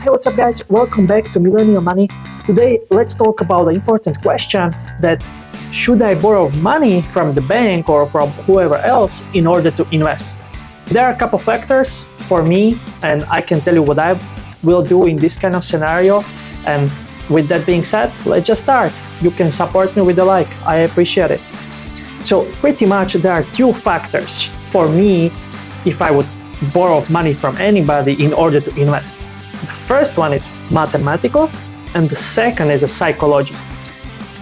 Hey, what's up guys? Welcome back to Millennial Money. Today, let's talk about the important question that should I borrow money from the bank or from whoever else in order to invest? There are a couple factors for me, and I can tell you what I will do in this kind of scenario. And with that being said, let's just start. You can support me with a like. I appreciate it. So pretty much there are two factors for me if I would borrow money from anybody in order to invest. The first one is mathematical and the second is a psychology.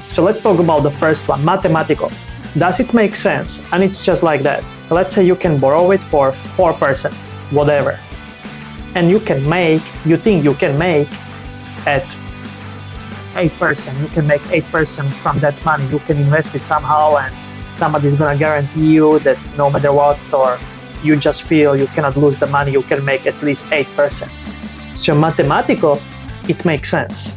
So let's talk about the first one, mathematical. Does it make sense? And it's just like that. Let's say you can borrow it for 4%, whatever. And you think you can make at 8%. You can make 8% from that money. You can invest it somehow and somebody's gonna guarantee you that no matter what, or you just feel you cannot lose the money, you can make at least 8%. So mathematical, it makes sense.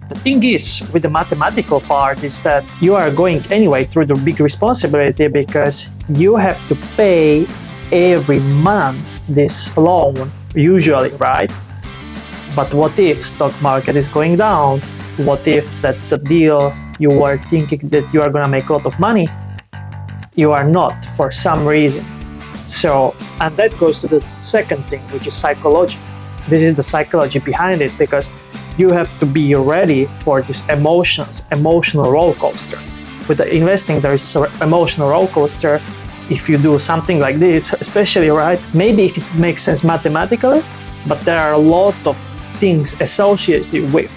The thing is, with the mathematical part is that you are going anyway through the big responsibility because you have to pay every month this loan, usually, right? But what if stock market is going down? What if that the deal you were thinking that you are gonna make a lot of money, you are not for some reason? So, and that goes to the second thing, which is psychology. This is the psychology behind it because you have to be ready for this emotional roller coaster. With the investing, there is an emotional roller coaster. If you do something like this, especially, right, maybe if it makes sense mathematically, but there are a lot of things associated with.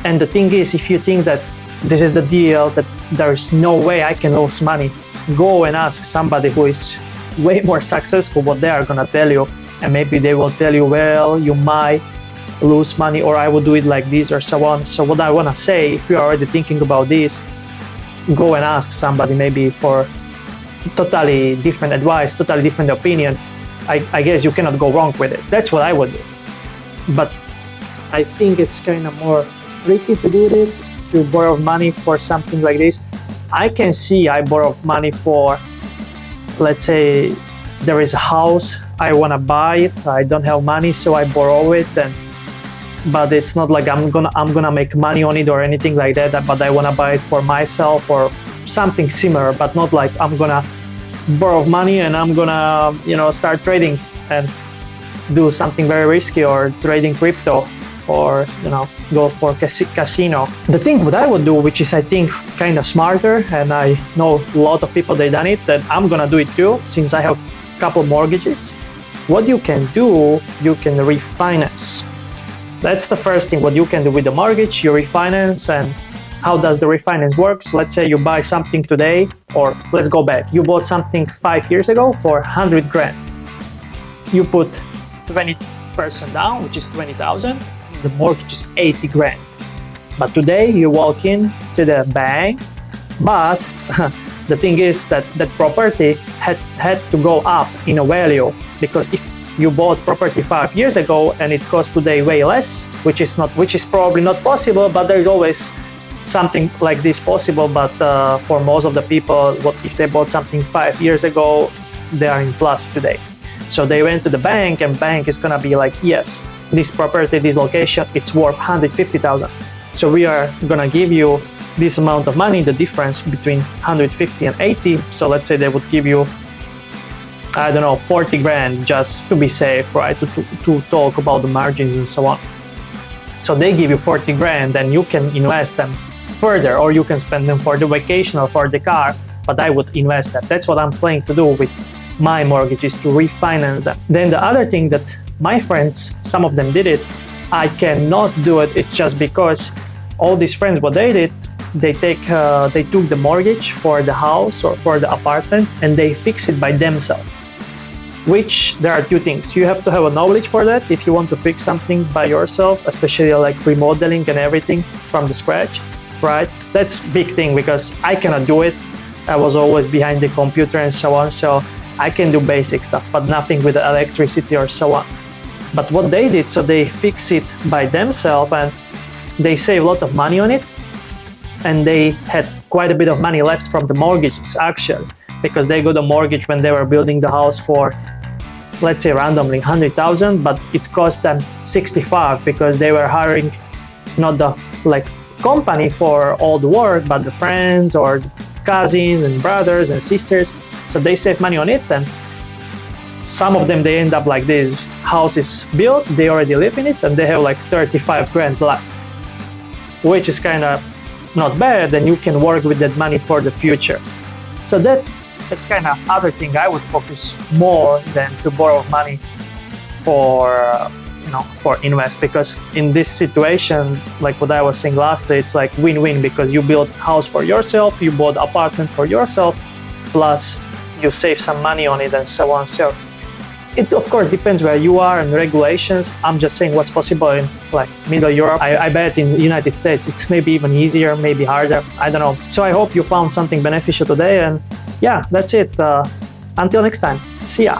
And the thing is, if you think that this is the deal, that there's no way I can lose money, go and ask somebody who is way more successful what they are gonna tell you, and maybe they will tell you, well, you might lose money, or I will do it like this, or so on. So what I wanna say, if you're already thinking about this, go and ask somebody maybe for totally different advice, totally different opinion. I guess you cannot go wrong with it. That's what I would do. But I think it's kind of more tricky to do it, to borrow money for something like this. I can see I borrow money for, let's say there is a house, I want to buy it, I don't have money, so I borrow it, but it's not like I'm gonna make money on it or anything like that, but I want to buy it for myself or something similar, but not like I'm gonna borrow money and I'm gonna start trading and do something very risky or trading crypto or go for casino. The thing what I would do, which is I think kind of smarter, and I know a lot of people they done it, that I'm gonna do it too since I have a couple mortgages. What you can do, you can refinance. That's the first thing what you can do with the mortgage. You refinance. And how does the refinance works? Let's say you buy something today, or let's go back, you bought something 5 years ago for 100 grand. You put 20% down, which is 20,000. The mortgage is 80 grand. But today you walk in to the bank, but the thing is that that property had to go up in a value, because if you bought property 5 years ago and it costs today way less, which is probably not possible, but there is always something like this possible. But for most of the people, what if they bought something 5 years ago, they are in plus today. So they went to the bank, and bank is gonna be like, yes, this property, this location, it's worth 150,000. So we are gonna give you this amount of money, the difference between 150 and 80. So let's say they would give you, I don't know, 40 grand just to be safe, right? To talk about the margins and so on. So they give you 40 grand and you can invest them further, or you can spend them for the vacation or for the car, but I would invest that. That's what I'm planning to do with my mortgages, to refinance them. Then the other thing that my friends, some of them did it, I cannot do it. It's just because all these friends, what they did, they took the mortgage for the house or for the apartment and they fix it by themselves. Which there are two things. You have to have a knowledge for that if you want to fix something by yourself, especially like remodeling and everything from the scratch, right? That's big thing because I cannot do it. I was always behind the computer and so on, so I can do basic stuff, but nothing with the electricity or so on. But what they did, so they fix it by themselves and they save a lot of money on it, and they had quite a bit of money left from the mortgages actually, because they got a mortgage when they were building the house for let's say randomly 100,000, but it cost them 65 because they were hiring not the like company for all the work, but the friends or cousins and brothers and sisters. So they save money on it, and some of them, they end up like this. House is built, they already live in it, and they have like 35 grand left, which is kind of not bad, and you can work with that money for the future. So that's kind of other thing I would focus more than to borrow money for for invest, because in this situation, like what I was saying lastly, it's like win-win, because you build house for yourself, you bought apartment for yourself, plus you save some money on it and so on. So it of course depends where you are and regulations. I'm just saying what's possible in like Middle Europe. I bet in the United States it's maybe even easier, maybe harder. I don't know. So I hope you found something beneficial today, and yeah, that's it. Until next time. See ya.